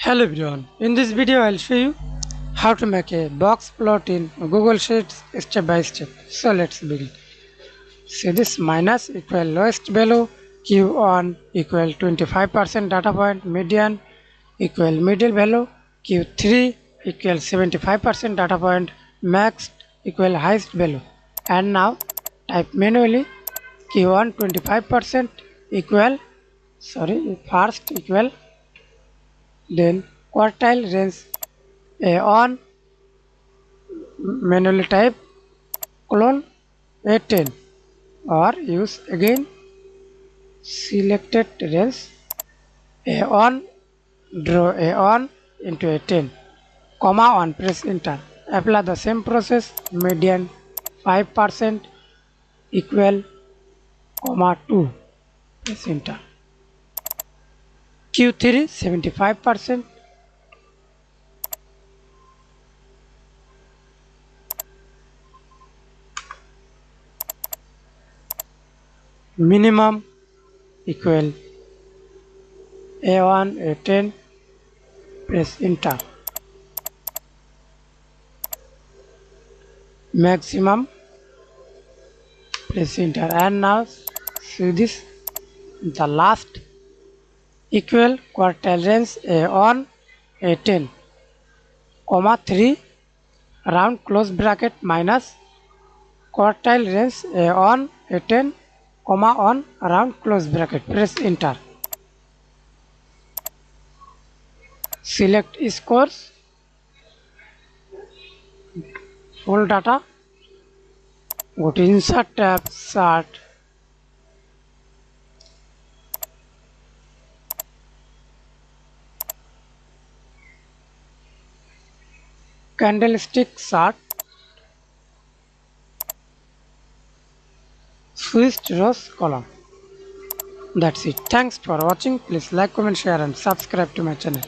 Hello everyone, in this video I'll show you how to make a box plot in Google Sheets step by step. So let's begin. See this minus equal lowest value, Q1 equal 25% data point, median equal middle value, Q3 equal 75% data point, max equal highest value. And now type manually Q1 25% equal first equal, then quartile range A1, manually type clone A10 or use again selected range A1, draw A1 into A10 comma 1, press enter. Apply the same process, median 5% equal comma 2, press enter. Q3 75%, minimum equal A1 A10, press enter. Maximum, press enter. And now see this, the last equal quartile range A1 A10 comma 3 round close bracket minus quartile range A1 A10 comma 1 round close bracket, press enter. Select scores, full data, go to insert tab, chart, candlestick chart, switched rows column. That's it. Thanks for watching. Please like, comment, share and subscribe to my channel.